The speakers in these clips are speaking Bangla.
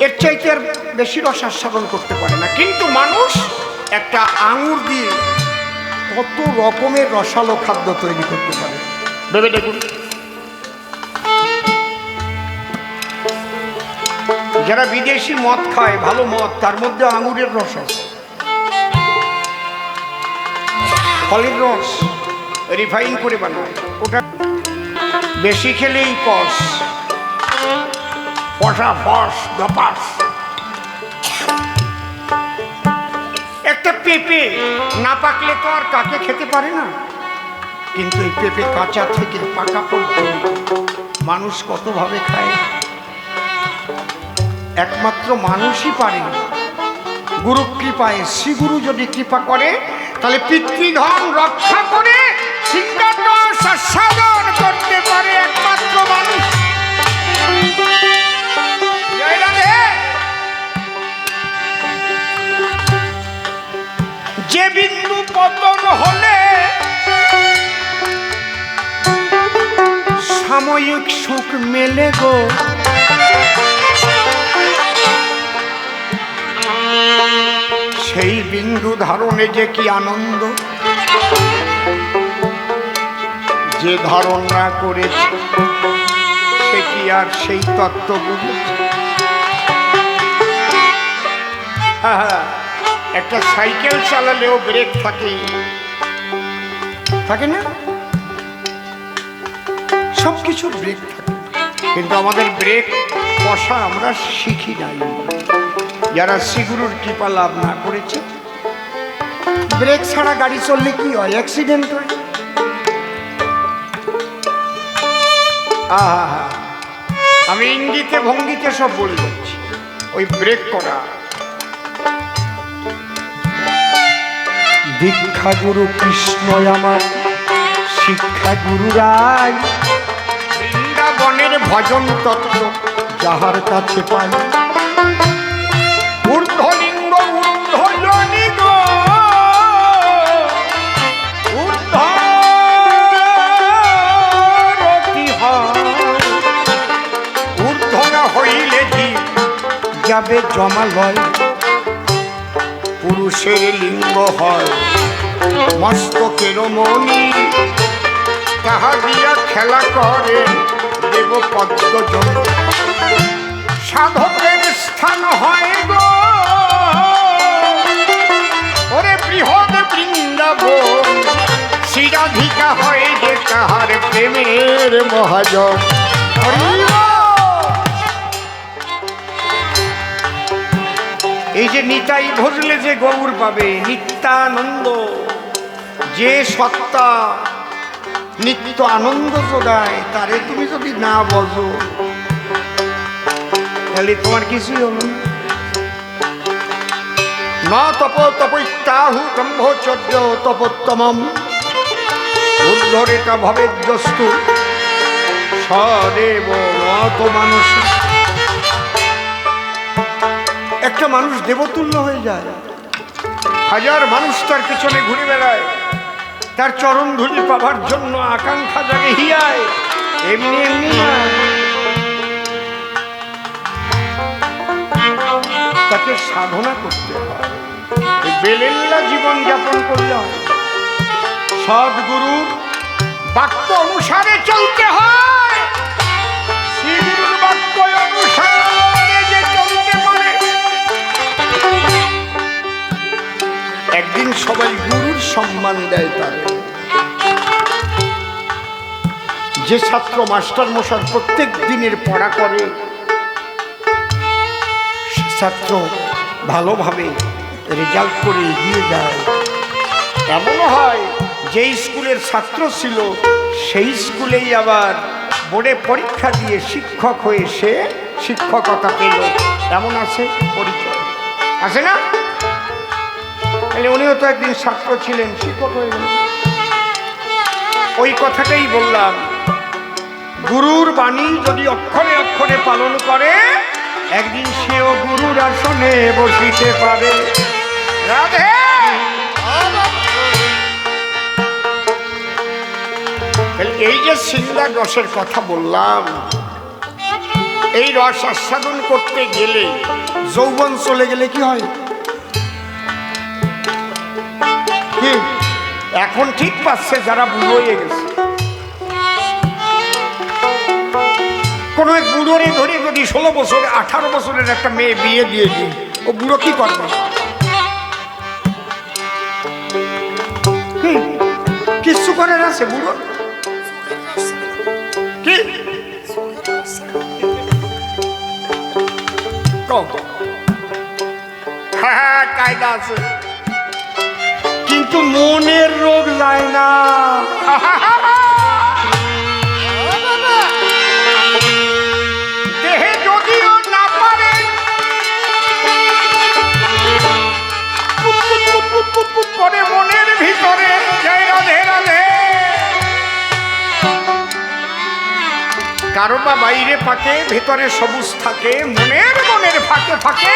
এর চাইতে আর বেশি রস আস্বাদন করতে পারে না। কিন্তু মানুষ একটা আঙুর দিয়ে কত রকমের রসালো খাদ্য তৈরি করতে পারে ভেবে দেখুন। যারা বিদেশি মদ খায়, ভালো মদ, তার মধ্যে আঙুরের রস আছে, ফলের রস রিফাইন করে বানায়, ওটা বেশি খেলেই কস, পশা ফস দপাস। একটা পেঁপে না পাকলে তো আর কাকে খেতে পারে না, কিন্তু এই পেঁপে কাঁচা থেকে পাকা পর্যন্ত মানুষ কতভাবে খায়, একমাত্র মানুষই পারে। গুরু কৃপায়, শ্রী গুরু যদি কৃপা করে তাহলে পিতৃধন রক্ষা করে সিংহাসন সাধন করতে পারে একমাত্র মানুষ। যে বিন্দু পতন হলে সাময়িক সুখ মেলে গো, সেই বিন্দু ধারণে যে কি আনন্দ, যে ধারণ না করেছে সে কি আর সেই তত্ত্ব বুঝেছে? একটা সাইকেল চালালেও ব্রেক থাকে, থাকে না? সব কিছুর ব্রেক থাকে, কিন্তু আমাদের ব্রেক কষা আমরা শিখি নাই। যারা শ্রীগুরুর কৃপা লাভ না করেছে, ব্রেক ছাড়া গাড়ি চললে কি হয়? অ্যাক্সিডেন্ট হয়। আহা, আমি ইঙ্গিতে ভঙ্গিতে সব বলে যাচ্ছি। ওই ব্রেক করা, দীক্ষা গুরু কৃষ্ণ আমার, শিক্ষা গুরু রায়, বৃন্দাবনের ভজন তত্ত্ব যাহার কাছে পাই, ঊর্ধ্বলিঙ্গ ঊর্ধ্বজনি গো, ঊর্ধ্বরতি হয়, ঊর্ধ্ব না হইলে জীব যাবে জমালয়, পুরুষের লিঙ্গ হয় মস্তকের মণি, তাহা দিয়া খেলা করে দেব পদ্মজন, সাধকের স্থান হয় গো ওরে বৃহৎ বৃন্দাবন, শ্রীরাধিকা হয় যে তাহার প্রেমের মহাজন। এই যে নিতাই ভজলে যে গৌর পাবে, নিত্যানন্দ, যে সত্তা নিত্য আনন্দ যোগায়, তারে তুমি যদি না বলো তাহলে তোমার কিছুই হল না। তপ তপৈত্যাহু ব্রহ্মচর্য তপোত্তমম, উদ্ধরিতা ভবেদ্যস্তু সদেব নত মানুষ। একটা মানুষ দেবতুল্য হয়ে যায়, হাজার মানুষ তার পেছনে ঘুরে বেড়ায়, তার চরণ ধুলি পাবার জন্য আকাঙ্ক্ষা জাগে হিয়ায়, এমনি এমনি না, তাকে সাধনা করতে হয়, বেলেল্লা জীবন যাপন করতে হয়, সদ্গুরুর বাক্য অনুসারে চলতে হয়। শ্রীগুরুর বাক্য অনুসারে যে চলতে পারে, একদিন সবাই গুরুর সম্মান দেয় তারে। যে ছাত্র মাস্টার মশাই প্রত্যেক দিনের পড়া করে, ছাত্র ভালোভাবে রেজাল্ট করে এগিয়ে যায়। এমনও হয় যে স্কুলের ছাত্র ছিল সেই স্কুলেই আবার বোর্ডে পরীক্ষা দিয়ে শিক্ষক হয়ে সে শিক্ষকতা পেল, এমন আছে, পরিচয় আছে না? তাহলে উনিও তো একদিন ছাত্র ছিলেন, শিক্ষক হয়ে গেলেন। ওই কথাটাই বললাম, গুরুর বাণী যদি অক্ষরে অক্ষরে পালন করে, একদিন সেও গুরুর আসনে বসিতে পারে। রাধে। এই যে সিংহার রসের কথা বললাম, এই রস আস্বাদন করতে গেলে যৌবন চলে গেলে কি হয়? কি এখন ঠিক পাচ্ছে যারা বুড়ো হয়ে গেছে। কোন এক বুড়োরে ধরে যদি 16 বছর 18 বছরের একটা মেয়ে বিয়ে দিয়ে দিই, ও বুড়ো কি করবে? কিচ্ছু করার আছে বুড়ো? কি হ্যাঁ কায়দা আছে, কিন্তু মনের রোগ যায় না। দেহে যদিও না পারে, করে মনের ভিতরে রাধে রাধে, কারো বা বাইরে ফাঁকে ভেতরে সবুজ থাকে, মনের ফাঁকে ফাঁকে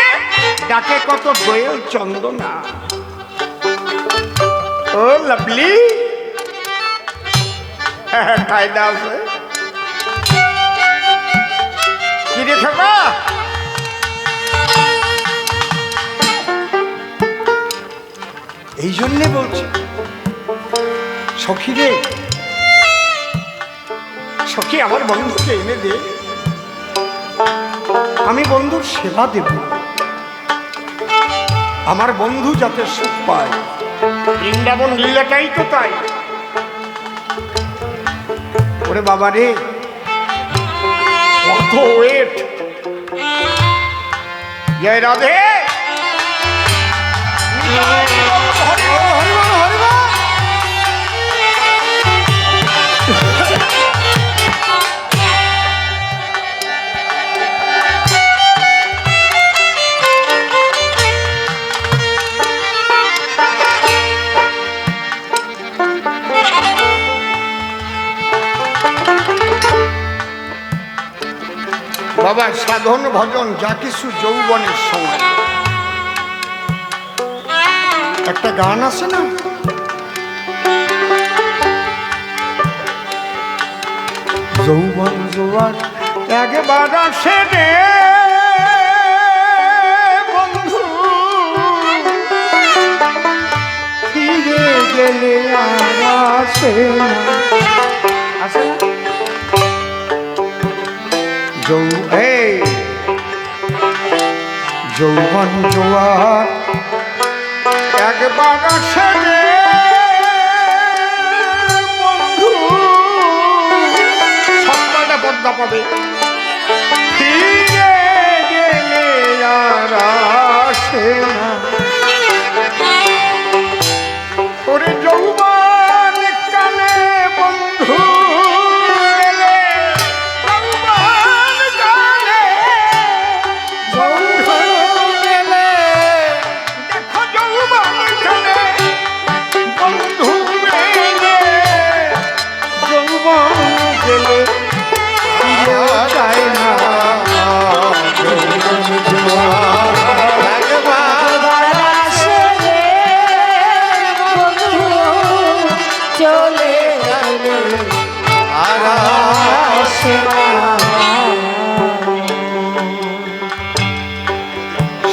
ডাকে কত দোয়েল চন্দনা। ও লাভলি, কায়দা আছে কি রে থাকা? এই জন্যে বলছি সখী রে, সখী আমার বন্ধুকে এনে দে, আমি বন্ধুর সেবা দেব, আমার বন্ধু যাতে সুখ পায়। বৃন্দাবন লীলাটাই তো তাই। ওরে বাবা রে, কত ওয়েট! জয় রাধে। বাবা সাধন ভজন যা কিছু যৌবনের সময়, একটা গান আছে না, যৌবন জোয়ার একবার আসে রে বন্ধু, ফিরে গেলে আর আসে না, আসে না। যৌবন জোয়ার একবার আসে রে বন্ধু, সবকটা পদ্মা পাবে, ফিরে গেলে আর আসে না। ওরে যৌবন কালে বন্ধু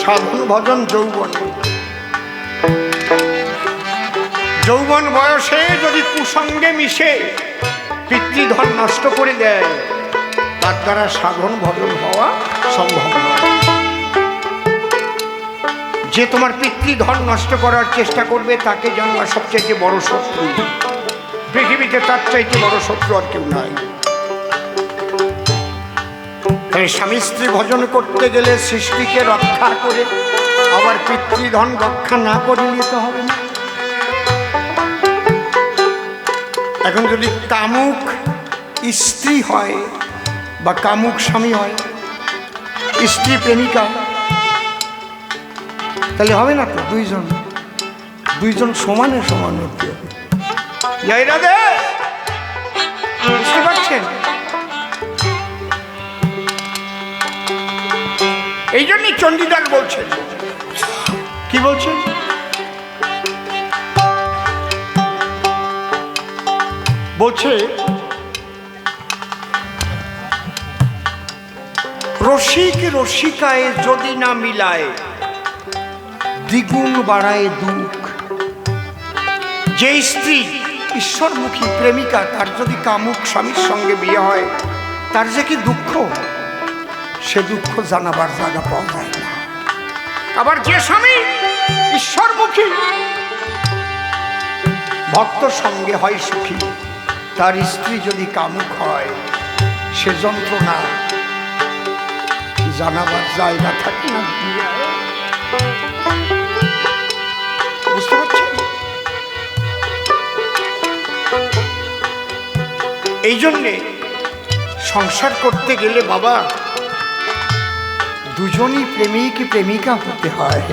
সাধন ভজন যৌবন, যৌবন বয়সে যদি কুসঙ্গে মিশে পিতৃধন নষ্ট করে দেয়, তার দ্বারা সাধন ভজন হওয়া সম্ভব নয়। যে তোমার পিতৃধন নষ্ট করার চেষ্টা করবে তাকে জানবা সবচেয়ে বড় শত্রু। পৃথিবীতে তার চাইতে বড় শত্রু আর কেউ নাই। স্বামী স্ত্রী ভজন করতে গেলে সৃষ্টিকে রক্ষা করে আবার পিতৃধন রক্ষা না করে নিতে হবে না। এখন যদি কামুক স্ত্রী হয় বা কামুক স্বামী হয়, স্ত্রী প্রেমিকা, তাহলে হবে না তো? দুইজন সমানে সমান হতে হবে। বুঝতে পারছেন? এই জন্যই চণ্ডীদাস বলছেন, কি বলছেন? বলছে রসিক রসিকায় যদি না মিলায়, দ্বিগুণ বাড়ায় দুঃখ। যে স্ত্রী ঈশ্বরমুখী প্রেমিকা, তার যদি কামুক স্বামীর সঙ্গে বিয়ে হয়, তার যে কি দুঃখ, সে দুঃখ জানাবার জায়গা পাওয়া যায় না। আবার যে স্বামী ঈশ্বরমুখী ভক্ত সঙ্গে হয় সুখী, তার স্ত্রী যদি কামুক হয়, সে যন্ত্রণা জানাবার জায়গা থাকে না। বুঝতে পারছেন? এই জন্যে সংসার করতে গেলে বাবা দুজনই প্রেমিক প্রেমিকা হতে হয়,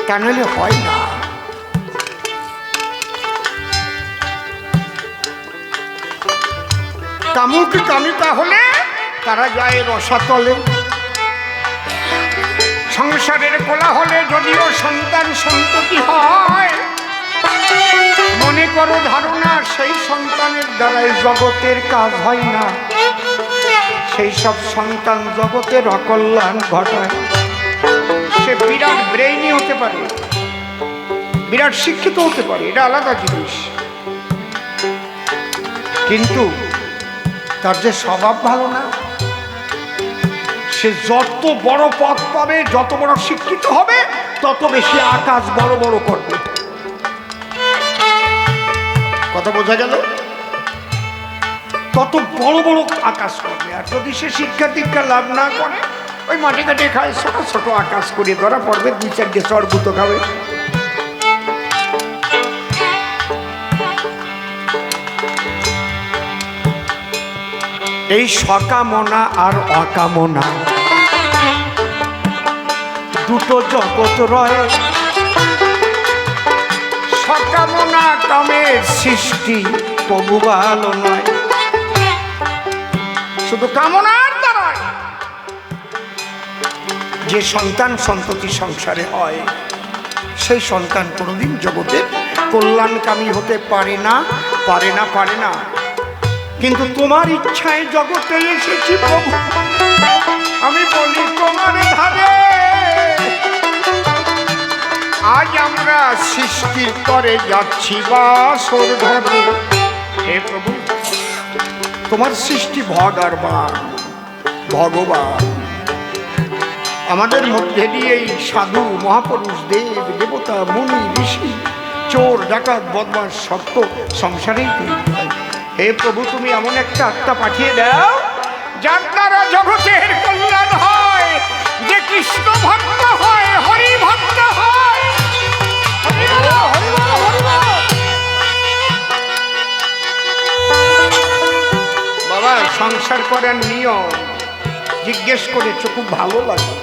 তা নাহলে হয় না। কামুক কামিতা হলে তারা যায় রসাতলে। সংসারের কোলাহলে যদিও সন্তান সন্ততি হয়, মনে করো ধারণা সেই সন্তানের দ্বারাই জগতের কাজ হয় না। সেই সব সন্তান জগতের অকল্যাণ ঘটায়। সে বিরাট ব্রেইনি হতে পারে, বিরাট শিক্ষিত হতে পারে, এটা আলাদা জিনিস, কিন্তু তার যে স্বভাব ভালো না। সে যত বড় পদ পাবে, যত বড় শিক্ষিত হবে, তত বেশি আকাশ বড় বড় করবে। কথা বোঝা গেল? তত বড় বড় আকাশ করবে। আর যদি সে শিক্ষা দীক্ষা লাভ না করে, ওই মাটি কাটে খায়, ছোট ছোট আকাশ করে ধরা পড়বে, 2-4 চড় গুঁতো খাবে। এই সকামনা আর অকামনা দুটো জগৎ রয়। সকামনা কামের সৃষ্টি প্রভু ভালো নয়। শুধু কামনার দ্বারা যে সন্তান সন্ততি সংসারে হয়, সেই সন্তান কোনোদিন জগতের কল্যাণকামী হতে পারে না, পারে না, পারে না। কিন্তু তোমার ইচ্ছায় জগতে এসেছি প্রভু, আমি বলি তোমার ধারে। আজ আমরা সৃষ্টির করে যাচ্ছি বাসর ধরে। হে প্রভু, তোমার সৃষ্টি ভগারবান ভগবান। আমাদের মধ্যে দিয়েই সাধু মহাপুরুষ, দেব দেবতা, মুনি ঋষি, চোর ডাকাত বদমাশ সত্য সংসারেই তৈরি হয়। হে প্রভু, তুমি এমন একটা আত্মা পাঠিয়ে দাও যার দ্বারা জগতের কল্যাণ হয়, যে কৃষ্ণ ভক্ত হয়, হরি ভক্ত হয়। বাবা, সংসার করার নিয়ম জিজ্ঞেস করেছো, খুব ভালো লাগে।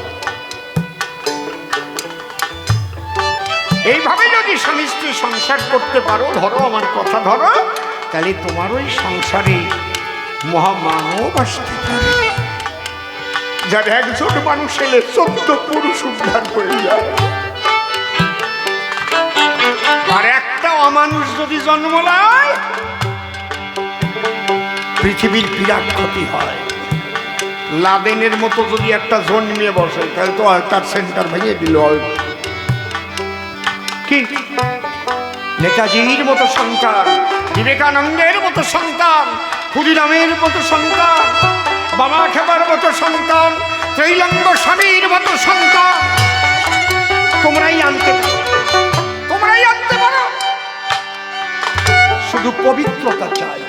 এইভাবে যদি স্বামী স্ত্রী সংসার করতে পারো, ধরো আমার কথা ধরো, তাহলে তোমার ওই সংসারে মহামানব আসতে পারে, যার একজন মানুষ এলে 14 পুরুষ উদ্ধার হয়ে যায়। আর একটা অমানুষ যদি জন্ম নেয়, পৃথিবীর বিরাট ক্ষতি হয়। লাদেনের মতো যদি একটা জন্মিয়ে বসে, তাহলে তো তার সেন্টার ভেঙে দিল। কি নেতাজির মতো সন্তান, বিবেকানন্দের মতো সন্তান, ক্ষুদিরামের মতো সন্তান, বাবা খেবার মতো সন্তান, ত্রৈলঙ্গ স্বামীর মতো সন্তান তোমরাই আনতে পারো, তোমরাই আনতে পারো। শুধু পবিত্রতা চাই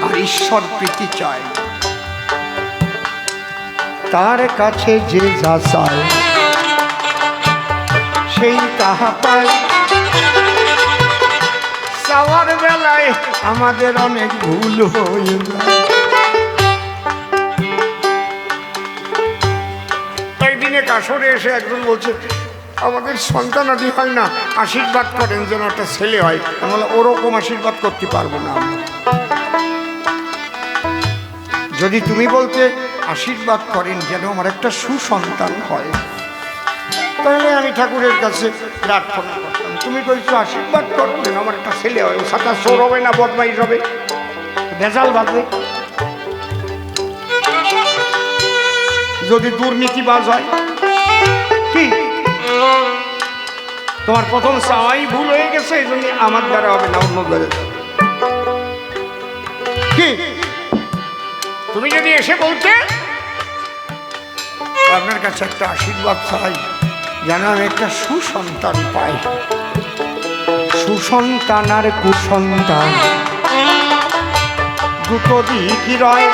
আর ঈশ্বর প্রীতি চাই। তার কাছে যে যা চায় সেই তাহা পায়। চাওয়ার বেলায় আমাদের অনেক ভুল হয়ে যায়। একদিনে কাশরে এসে একজন বলছে, আমাদের সন্তানাদি হয় না, আশীর্বাদ করেন যেন একটা ছেলে হয়। আমি বললাম, ওরকম আশীর্বাদ করতে পারবো না। যদি তুমি বলতে আশীর্বাদ করেন যেন আমার একটা সুসন্তান হয়, তাহলে আমি ঠাকুরের কাছে প্রার্থনা করতাম। তুমি বলছো আশীর্বাদ করবেন আমার একটা ছেলে হয়, ও সাথে চোর হবে না, বদমাইশ হবে, ভেজাল বাঁধবে। যদি দুর্নীতিবাজ হয়? কি তোমার প্রথম চাওয়াই ভুল হয়ে গেছে, এই জন্য আমার দ্বারা হবে না, অন্য দ্বারা। কি তুমি যদি এসে বলতে আপনার কাছে একটা আশীর্বাদ চাই, যেন আমি একটা সুসন্তান পাই। সুসন্তান আর কুসন্তান দুটো দিকই রয়,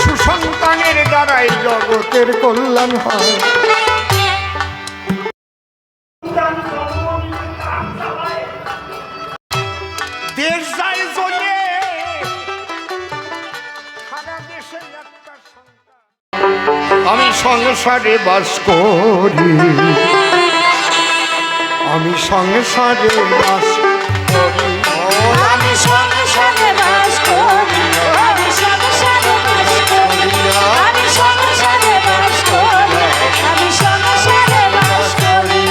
সুসন্তানের দ্বারাই জগতের কল্যাণ হয়। দেশ যায় জলে, সারা দেশে একটা সন্তান। আমি সংসারে বাস করি, আমি সংসারে বাস করি, আমি সংসারে বাস করি, আমি সংসারে বাস করি, আমি সংসারে বাস করি, আমি সংসারে বাস করি।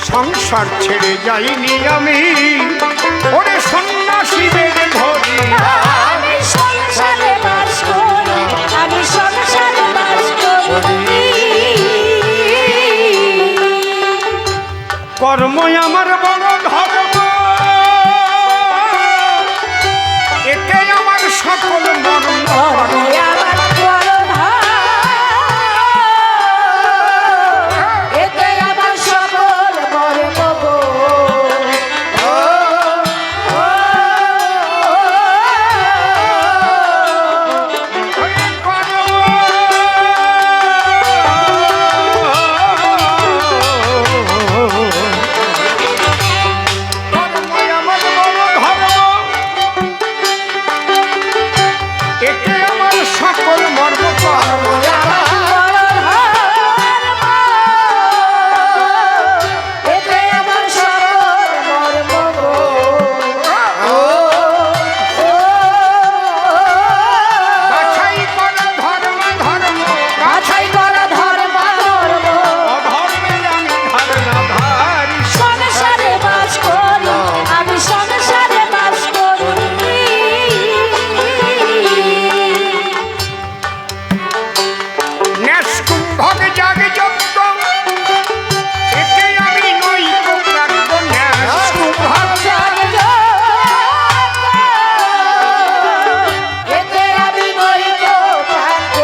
সংসার ছেড়ে যাইনি আমি, ওরে সন্ন্যাসীদের ধরি। আমি সংসারে বাস করি, আমি সংসারে বাস করি। কর্মই আমার বড় ধর্ম, এতে আমার সকল মর্ম। কর্মই আমার বড় ধর্ম, এতে আমার সকল মর্ম গো। কর্মই আমার বড় ধর্ম, এতে আমার সকল মর্ম। কর্মই আমার বড় ধর্ম, এতে আমার সকল মর্ম গো। বাছাই করা ধর্ম ধর্ম, বাছাই করা ধর্ম ধর্ম, অধর্মের আমি ধারণাধারী। সংসারে বাস করি, আমি সংসারে বাস করি। ন্যাস কুম্ভকে জাগে যত, এতে আমি নই প্রাপ্ত। ন্যাস কুম্ভক এতে আমি নই তো প্রাপ্য।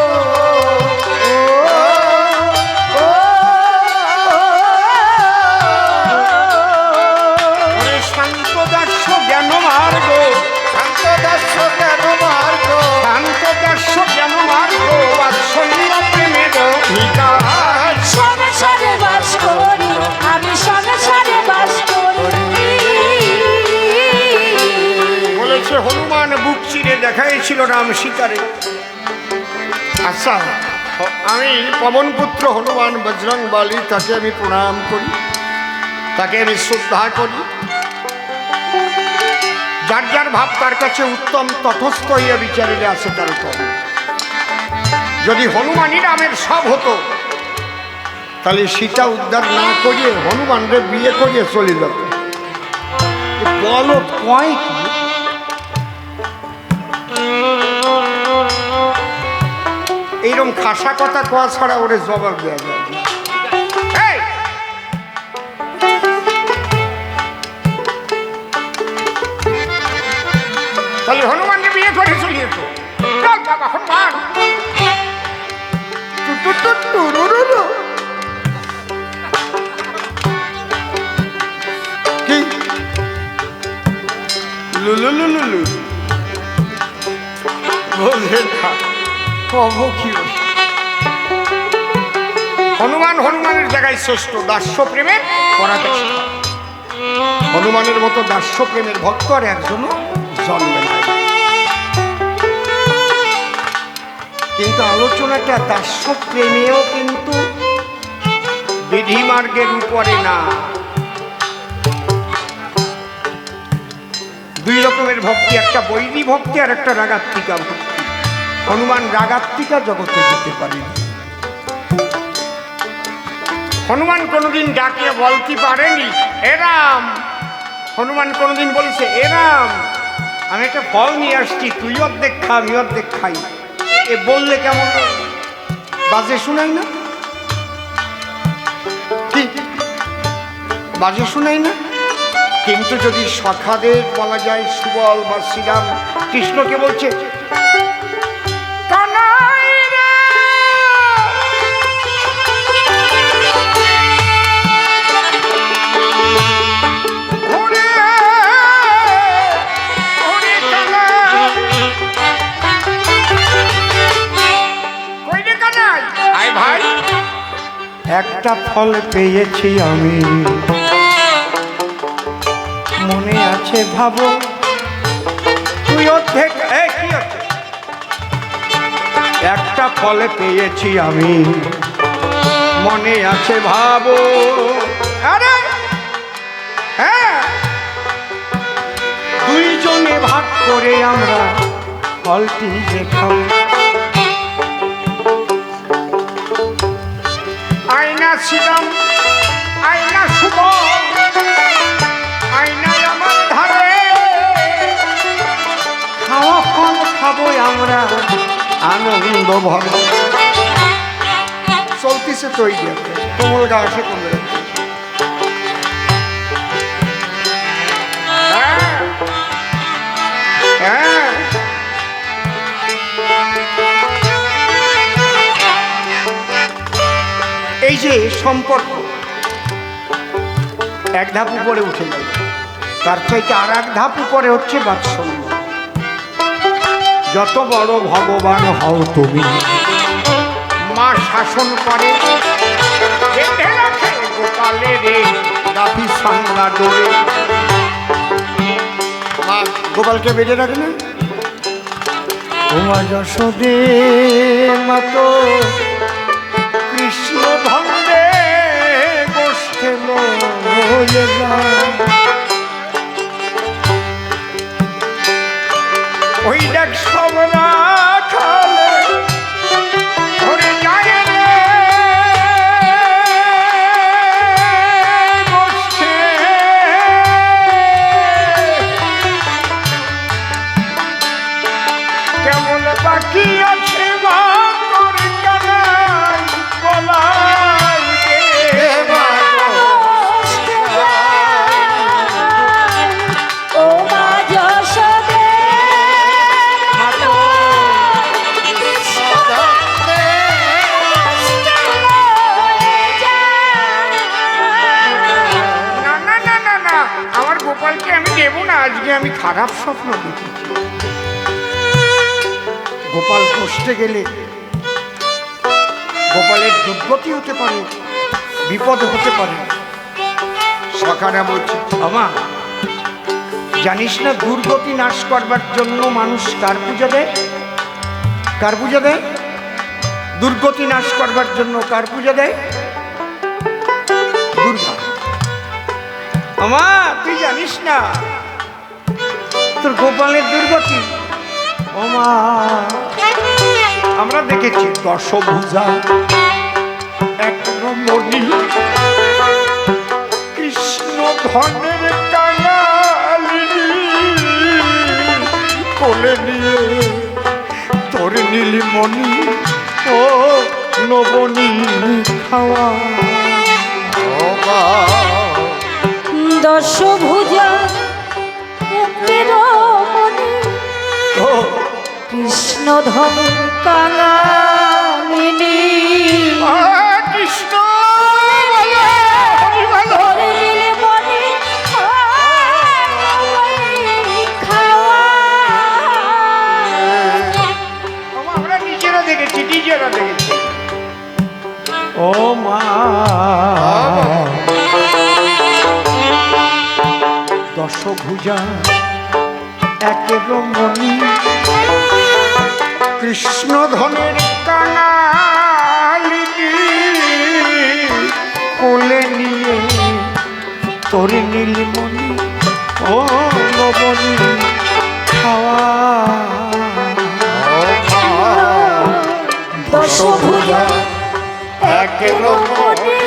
ওরে শান্ত দাস্য জ্ঞান মার্গ, শান্ত দাস্য জ্ঞান মার্গ, শান্ত দাস্য জ্ঞান মার্গ, বাৎসল্য প্রেমের অধিকার। সংসারে বাস করি, আমি সংসারে বাস করি। বলেছে হনুমান বুক চিরে দেখাইছিল রাম সীতারে। আচ্ছা, আমি পবনপুত্র হনুমান বজরং বলী, তাকে আমি প্রণাম করি, তাকে আমি শ্রদ্ধা করি। যার যার ভাব তার কাছে উত্তম, তটস্থ হইয়া বিচারিলে আছে তার কর্ম। যদি হনুমানই রামের সব হতো, তাহলে সীতা উদ্ধার না করিয়ে হনুমানরে বিয়ে করিয়ে চলে যেত। বলো কয় কি? এইরকম খাসা কথা কোয়া ছাড়া ওরে জবাব দেওয়া যায় না। এই! তাহলে হনুমানকে বিয়ে করে চলিয়েছ। চল বাবা হনুমান। কি লুলু লুলু বোঝে না কব কি? হনুমান হনুমানের জায়গায় শ্রেষ্ঠ, দাস্য প্রেমের পরাকাষ্ঠা। হনুমানের মতো দাস্য প্রেমের ভক্ত আর একজনও জন্মে নাই। কিন্তু আলোচনাটা দাস্য প্রেমেও কিন্তু বিধিমার্গের উপরে না। দুই রকমের ভক্তি, একটা বৈরী ভক্তি আর একটা রাগাত্মিকা ভক্তি। হনুমান রাগাত্মিকা জগতে যেতে পারেনি। হনুমান কোনোদিন ডাকিয়ে বলতে পারেনি এরাম। হনুমান কোনোদিন বলেছে এরাম আমি একটা ফল নিয়ে আসছি, তুই অর্ধেক খা আমি অর্ধেক খাই। এ বললে কেমন হয়? বাজে শোনাই না? কি বাজে শোনাই না? কিন্তু যদি সখাদের বলা যায়, সুবল বা শ্রীরাম কৃষ্ণকে বলছে, কানাই রে, ওরে, ওরে কানাই, কই রে কানাই, আয় ভাই, একটা ফল পেয়েছি আমি, মনে আছে ভাবো, তুই অর্ধেক, কি হচ্ছে? একটা ফল পেয়েছি আমি, মনে আছে ভাবো। আরে হ্যাঁ, দুইজনে ভাগ করে আমরা ফলটি দেখাবো। আয়না শ্রীরাম, আয়না সুবল, আয়নায় আমার ধারে, খাওয়া ফল খাবো আমরা আনন্দ ভরে। চলতিছে তৈরি কোমল গা আসে কমে। হ্যাঁ, এই যে সম্পর্ক এক ধাপ উপরে উঠে গেল, তার চাইতে আর এক ধাপ উপরে হচ্ছে বাৎসল্য। যত বড় ভগবান হও তুমি, মা শাসন করে, বেঁধে রাখে গোপালে রে, গাভী সাংলা ডোরে। মা গোপালকে বেঁধে রাখে না? তোমার যশোদে মতো কৃষ্ণ ধন্দে গোষ্ঠে লয়ে যায়। ওই দেখ সবরা খালে ধরে যায় রে গোষ্ঠে, কেমন বাকি আছে বা তোর কানাই বলাই রে ও মা যশোদে গোপালকে আমি দেবো না। আজকে আমি খারাপ স্বপ্ন দেখেছি। গোপাল কষ্টে গেলে গোপালের দুর্গতি হতে পারে, বিপদ হতে পারে। সখারা বলছে, আমা জানিস না দুর্গতি নাশ করবার জন্য মানুষ কার পূজা দেয়? কার পূজা দেয়? দুর্গতি নাশ করবার জন্য কার পূজা দেয়? দুর্গা। আমা তুই জানিস না তোর গোপালের দুর্গতি? ওমা আমরা দেখেছি দশভুজা এক মণি, কৃষ্ণ ধনের কাঙালিনী, কোলে নিয়ে তোর নীলিমণি ও নবনী খাওয়া। দশভুজা কৃষ্ণ ধনের কাঙালিনী, কৃষ্ণ আমরা নিজেরা দেখেছি, নিজেরা দেখেছি। ও মা দশভুজা একের মণি, কৃষ্ণ ধনের কাঙালিনী, কোলে নিয়ে তোর নীলমণি ও নবনী খাওয়া। দশভুজা একের মণি,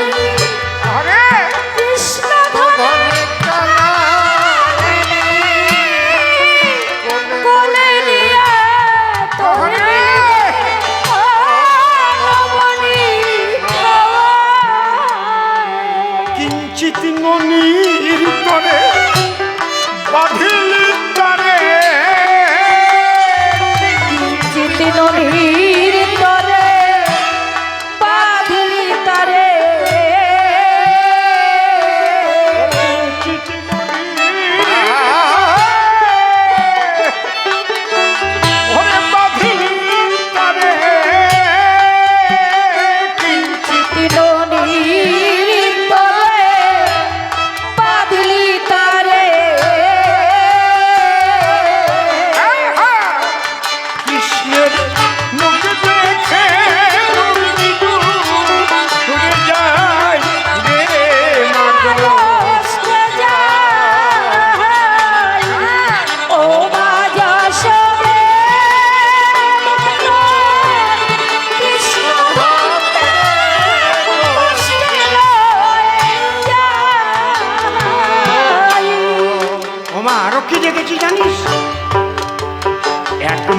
কৃষ্ণ ধনের কাঙালিনী,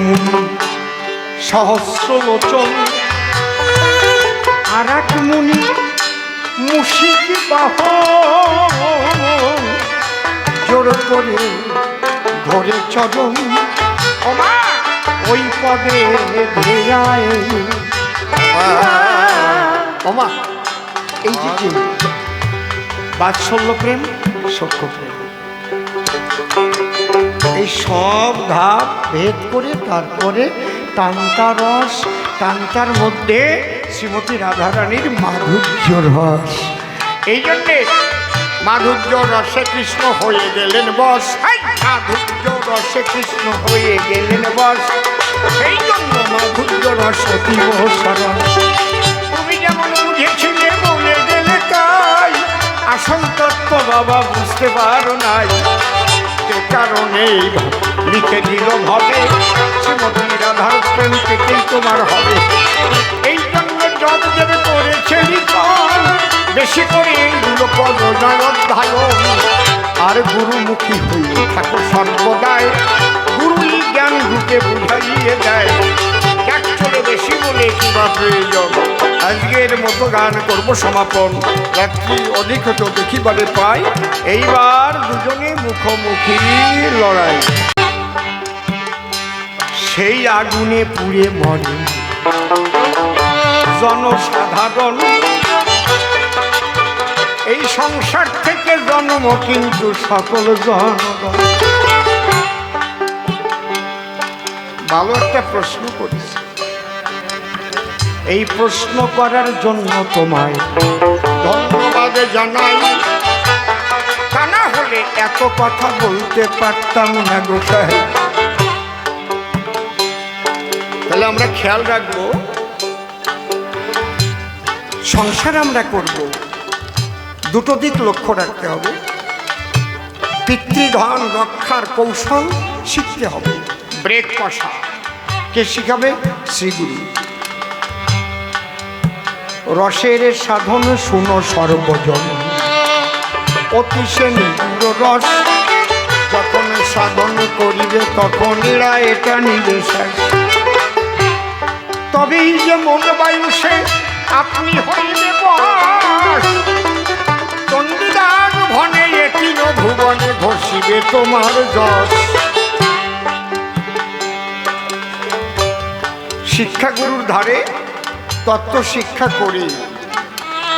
মুনি সহস্র লোচন, আর এক মুনি মুশিক বাহন, জোর করে ঘরে চরণ ওমা ওই পদে ধেয়ায়। ওমা এই যে বাৎসল্য প্রেম, সখ্য প্রেম, এই সব ধাপ ভেদ করে তারপরে টান্তা রস, টান্তার মধ্যে শ্রীমতী রাধারানীর মাধুর্য রস। এই জন্যে মাধুর্য রসে কৃষ্ণ হয়ে গেলেন বস, মাধুর্য রসে কৃষ্ণ হয়ে গেলেন বস। সেই জন্য মাধুর্য রস অতীব সরস। তুমি যেমন বুঝেছিলে বলে গেলে তাই, আসল তত্ত্ব বাবা বুঝতে পারো নাই, সে কারণেই লিখে দিল ভাবে শ্রীমতী রাধার প্রেম থেকেই তোমার হবে। এই জন্য জব দেবে করেছে লিখন, বেশি করে এইগুলো পদনয় অধ্যায়ন। আর গুরুমুখী হয়ে থাকো সর্বদাই, গুরুই জ্ঞান রূপে বুঝাইয়ে দেয়। এক চলে বেশি বলে কিবা প্রয়োজন। আজকের মতো গান করব সমাপন, রাত্রি অধিক হতো দেখিবারে পাই। এইবার দুজনে মুখোমুখি লড়াই, সেই আগুনে পুড়ে মরে জনসাধারণ। এই সংসার থেকে জন্ম কিন্তু সকল জনগণ। ভালো একটা প্রশ্ন করেছে, এই প্রশ্ন করার জন্য তোমায় ধন্যবাদ জানাই। তা না হলে এত কথা বলতে পারতাম না গো সাহেব। তাহলে আমরা খেয়াল রাখবো, সংসার আমরা করব, দুটো দিক লক্ষ্য রাখতে হবে। পিতৃধন রক্ষার কৌশল শিখতে হবে। ব্রেক কষা কে শিখাবে? শ্রীগুরু। রসের সাধন শুনো সর্বজন, অতিশে নিগুড় রস। যখন সাধন করিবে তখন এরা এটা নিবে শেষ। তবেই যে মন বায়ুষে আপনি হইবে বশ। চণ্ডীদার ভনে এটিন ভুবনে ঘষিবে তোমার যশ। শিক্ষাগুরুর ধারে তত্ত্ব শিক্ষা করি,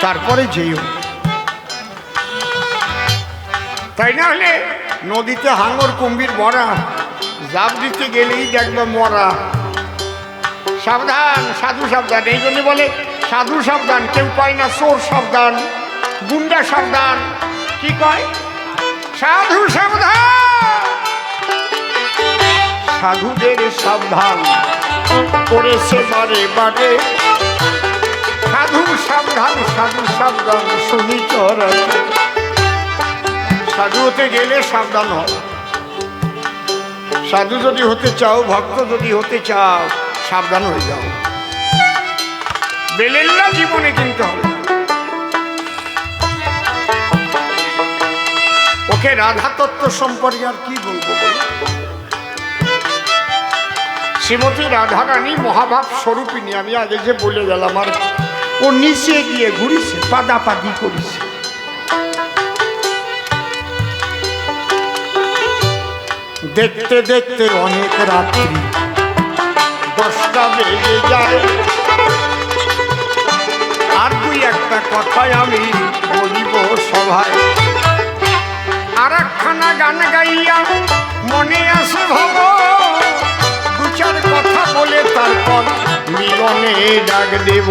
তারপরে যেও। তাই না হলে নদীতে হাঙর কুম্ভীর মরা, জাপ দিতে গেলেই দেখবে মরা। সাবধান, সাধু সাবধান। এই জন্য বলে সাধু সাবধান, কেউ কয় না চোর সাবধান, গুন্ডা সাবধান। কি কয়? সাধু সাবধান, সাধুদের সাবধান করেছে বারে বারে। সাধু সাবধান, সাধু সাবধান শুনি চর। সাধু হতে গেলে সাবধান হয়। সাধু যদি হতে চাও, ভক্ত যদি হতে চাও, সাবধান হয়ে যাও। বেলেল্লা জীবনে কিনতে হবে। ওকে রাধা তত্ত্ব সম্পর্কে আর কি বলবো বল? শ্রীমতী রাধারানী মহাভাব স্বরূপিনী। আমি আগে যে বলে গেলাম, আর ও নিচে গিয়ে ঘুরিছে, পাদাপাদি করেছে। দেখতে দেখতে অনেক রাত্রি 10টা বেজে যায়। আর দুই একটা কথায় আমি বলিব সভায়। আর একখানা গান গাইয়া মনে আসে ভাব, দু চার কথা বলে তারপর মিলনে ডাক দেব।